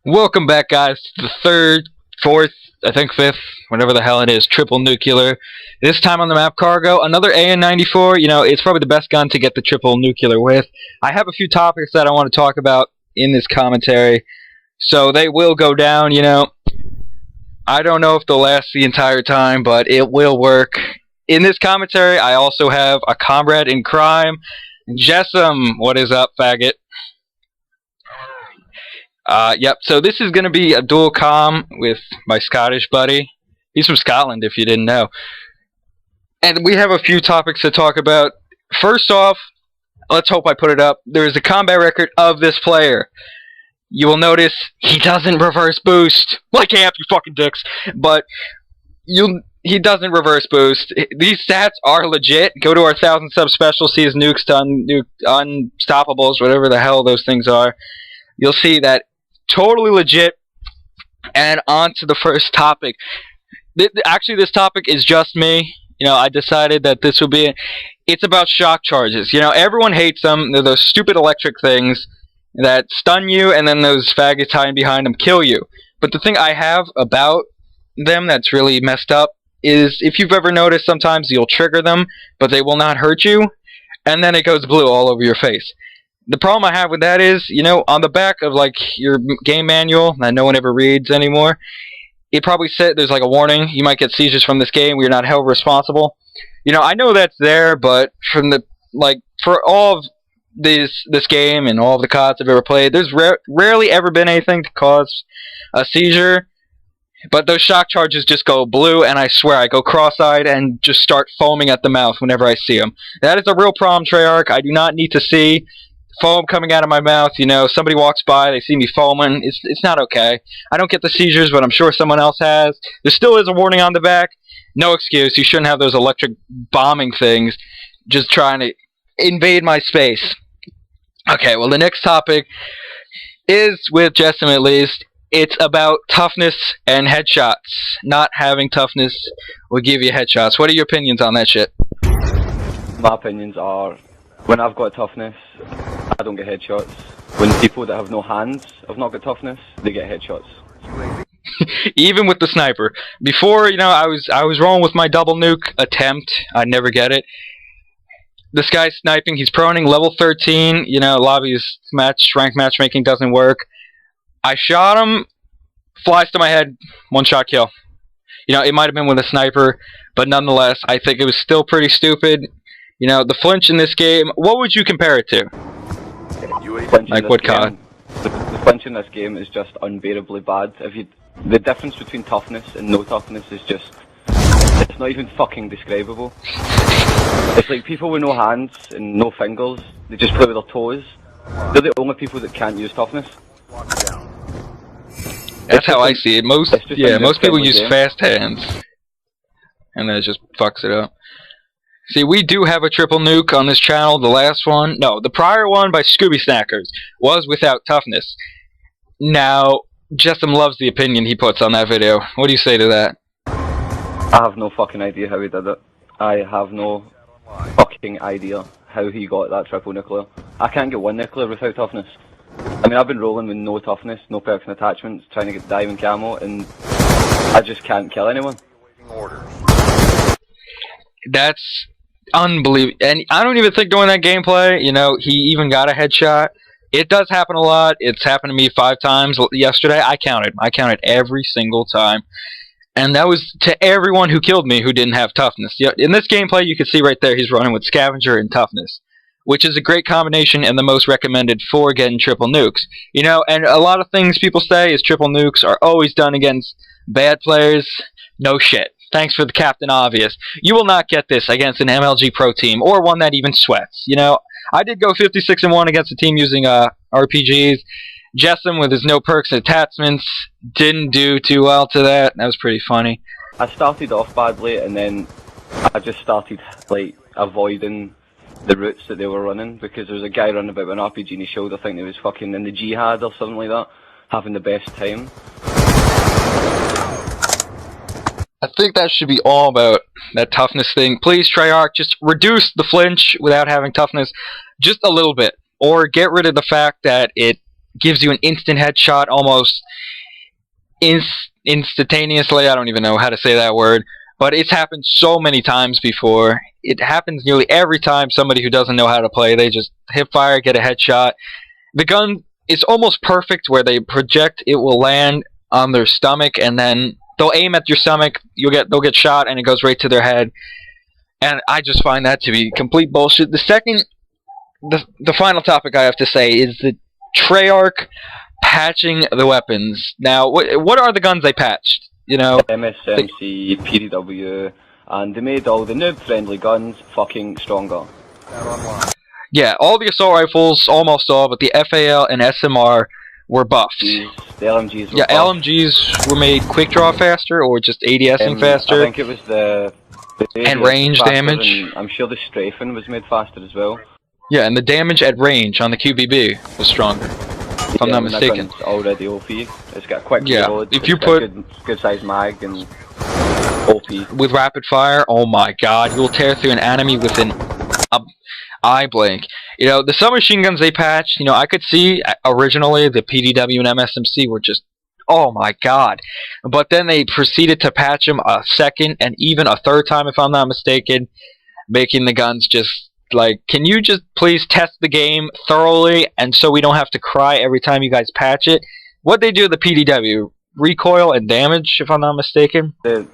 Welcome back, guys, to the third, fourth, I think fifth, whatever the hell it is, triple nuclear. This time on the map Cargo, another AN94. You know, it's probably the best gun to get the triple nuclear with. I have a few topics that I want to talk about in this commentary, so they will go down, you know. I don't know if they'll last the entire time, but it will work. In this commentary, I also have a comrade in crime, Jessam. What is up, faggot? Yep, so this is going to be a dual comm with my Scottish buddy. He's from Scotland, if you didn't know. And we have a few topics to talk about. First off, let's hope I put it up. There is a combat record of this player. You will notice he doesn't reverse boost. Like amp, you fucking dicks. But he doesn't reverse boost. These stats are legit. Go to our 1,000 sub special, see his nukes done, unstoppables, whatever the hell those things are. You'll see that totally legit. And on to the first topic. Actually, this topic is just me. You know, I decided that this would be it's about shock charges. You know, everyone hates them. They're those stupid electric things that stun you, and then those faggots hiding behind them kill you. But the thing I have about them that's really messed up is, if you've ever noticed, sometimes you'll trigger them, but they will not hurt you, and then it goes blue all over your face. The problem I have with that is, you know, on the back of, like, your game manual that no one ever reads anymore, it probably said there's, like, a warning. You might get seizures from this game. We're not held responsible. You know, I know that's there, but from the, like, for all of this game and all of the CODs I've ever played, there's rarely ever been anything to cause a seizure. But those shock charges just go blue, and I swear I go cross-eyed and just start foaming at the mouth whenever I see them. That is a real problem, Treyarch. I do not need to see foam coming out of my mouth. You know, somebody walks by, they see me foaming. It's not okay. I don't get the seizures, but I'm sure someone else has. There still is a warning on the back. No excuse. You shouldn't have those electric bombing things just trying to invade my space. Okay, well, the next topic is, with Jessam at least, it's about toughness and headshots. Not having toughness will give you headshots. What are your opinions on that shit? My opinions are, when I've got toughness, I don't get headshots. When people that have no hands have not got toughness, they get headshots. Even with the sniper. Before, you know, I was rolling with my double nuke attempt. I'd never get it. This guy's sniping. He's proning level 13. You know, lobby's rank matchmaking doesn't work. I shot him. Flies to my head. One shot kill. You know, it might have been with a sniper, but nonetheless, I think it was still pretty stupid. You know, the flinch in this game, what would you compare it to? Like what COD? The flinch in this game is just unbearably bad. The difference between toughness and no toughness is just, it's not even fucking describable. It's like people with no hands and no fingers, they just play with their toes. They're the only people that can't use toughness. That's how I see it. Most people use fast hands, and that just fucks it up. See, we do have a triple nuke on this channel. The last one, no, the prior one by Scooby Snackers was without toughness. Now, Jessam loves the opinion he puts on that video. What do you say to that? I have no fucking idea how he did it. I have no fucking idea how he got that triple nuclear. I can't get one nuclear without toughness. I mean, I've been rolling with no toughness, no perks and attachments, trying to get diamond camo, and I just can't kill anyone. That's unbelievable. And I don't even think during that gameplay, you know, he even got a headshot. It does happen a lot. It's happened to me 5 times yesterday. I counted every single time. And that was to everyone who killed me who didn't have toughness. In this gameplay, you can see right there, he's running with Scavenger and Toughness, which is a great combination and the most recommended for getting triple nukes. You know, and a lot of things people say is triple nukes are always done against bad players. No shit. Thanks for the Captain Obvious. You will not get this against an MLG Pro team, or one that even sweats. You know, I did go 56-1 against a team using RPGs. Jessam, with his no perks and attachments, didn't do too well to that. That was pretty funny. I started off badly, and then I just started, like, avoiding the routes that they were running, because there was a guy running about with an RPG in his shoulder, thinking he was fucking in the jihad or something like that, having the best time. I think that should be all about that toughness thing. Please, Treyarch, just reduce the flinch without having toughness just a little bit. Or get rid of the fact that it gives you an instant headshot almost instantaneously. I don't even know how to say that word, but it's happened so many times before. It happens nearly every time somebody who doesn't know how to play, they just hip fire, get a headshot. The gun is almost perfect where they project, it will land on their stomach, and then they'll aim at your stomach, they'll get shot, and it goes right to their head. And I just find that to be complete bullshit. The final topic I have to say is the Treyarch patching the weapons. Now, what are the guns they patched? You know, MSMC, PDW, and they made all the noob-friendly guns fucking stronger. Yeah, all the assault rifles, almost all, but the FAL and SMR were buffed. The LMGs were yeah, buffed. LMGs were made quick draw faster, or just ADSing faster. I think it was the and range damage. And I'm sure the strafing was made faster as well. Yeah, and the damage at range on the QBB was stronger, if I'm not mistaken. It's already OP. It's got quick reload. If you put good size mag and OP with rapid fire, oh my god, you'll tear through an enemy with an eye blink. You know, the submachine guns they patched, you know, I could see originally the PDW and MSMC were just, oh my god. But then they proceeded to patch them a second and even a third time, if I'm not mistaken, making the guns just like, can you just please test the game thoroughly, and so we don't have to cry every time you guys patch it? What they do with the PDW, recoil and damage, if I'm not mistaken. Right,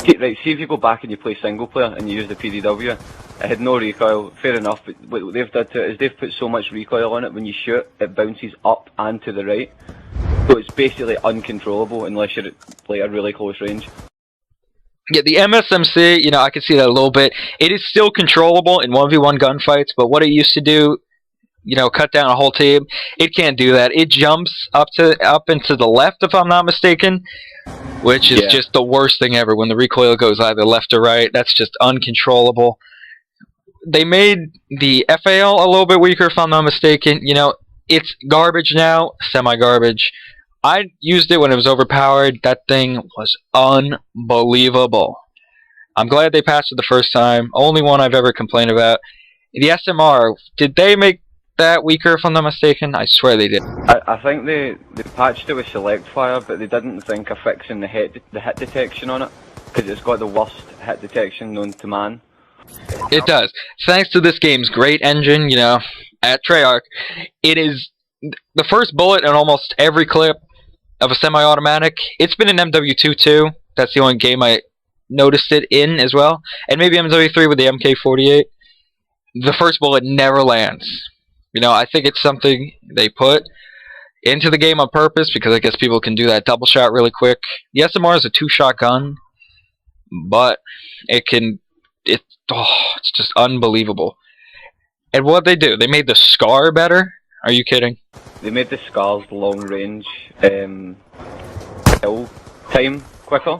see if you go back and you play single player and you use the PDW, it had no recoil, fair enough, but what they've done to it is they've put so much recoil on it, when you shoot, it bounces up and to the right. So it's basically uncontrollable unless you're at like a really close range. Yeah, the MSMC, you know, I can see that a little bit. It is still controllable in 1v1 gunfights, but what it used to do, you know, cut down a whole team, it can't do that. It jumps up into the left, if I'm not mistaken, which is just the worst thing ever. When the recoil goes either left or right, that's just uncontrollable. They made the FAL a little bit weaker, if I'm not mistaken. You know, it's garbage now, semi-garbage. I used it when it was overpowered. That thing was unbelievable. I'm glad they patched it the first time. Only one I've ever complained about. The SMR, did they make that weaker, if I'm not mistaken? I swear they did. I think they patched it with select fire, but they didn't think of fixing the hit detection on it, because it's got the worst hit detection known to man. It does. Thanks to this game's great engine, you know, at Treyarch, it is the first bullet in almost every clip of a semi-automatic. It's been in MW2 too. That's the only game I noticed it in as well. And maybe MW3 with the MK48. The first bullet never lands. You know, I think it's something they put into the game on purpose, because I guess people can do that double shot really quick. The SMR is a 2-shot gun, but it's just unbelievable. And what they do, they made the SCAR better? Are you kidding? They made the SCAR's long range kill time quicker.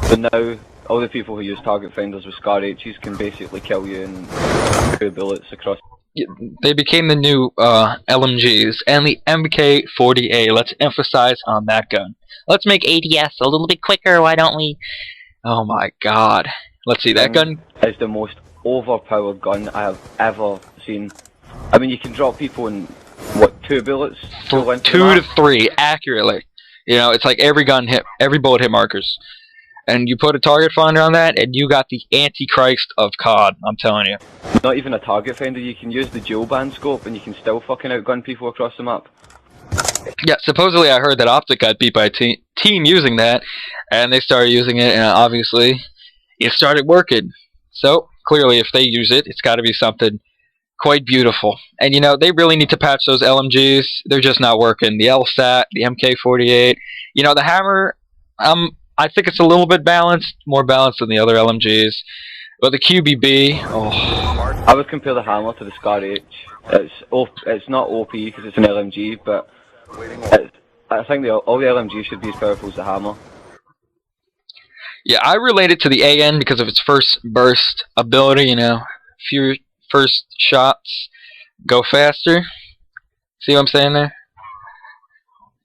So now all the people who use target finders with SCAR H's can basically kill you in 2 bullets across. They became the new LMGs and the MK40A. Let's emphasize on that gun. Let's make ADS a little bit quicker, why don't we? Oh my god. Let's see, that gun is the most overpowered gun I have ever seen. I mean, you can drop people in, what, 2 bullets? 2 to 3, accurately. You know, it's like every bullet hit markers. And you put a target finder on that, and you got the Antichrist of COD, I'm telling you. Not even a target finder, you can use the dual band scope and you can still fucking outgun people across the map. Yeah, supposedly I heard that Optic got beat by a team using that, and they started using it, and obviously it started working. So, clearly if they use it, it's got to be something quite beautiful. And you know, they really need to patch those LMGs. They're just not working. The LSAT, the MK48, you know, the Hammer, I think it's a little bit balanced, more balanced than the other LMGs. But the QBB, oh. I would compare the Hammer to the SCAR H. It's not OP because it's an LMG, but I think all the LMGs should be as powerful as the Hammer. Yeah, I relate it to the AN because of its first burst ability, you know. Few first shots go faster. See what I'm saying there?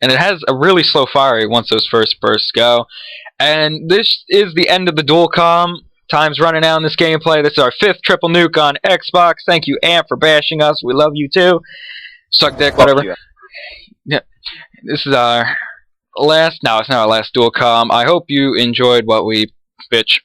And it has a really slow fire rate once those first bursts go. And this is the end of the dual comm. Time's running out in this gameplay. This is our 5th triple nuke on Xbox. Thank you, Ant, for bashing us. We love you too. Suck dick, whatever. Yeah, this is our last. No, it's not our last dual com. I hope you enjoyed what we bitch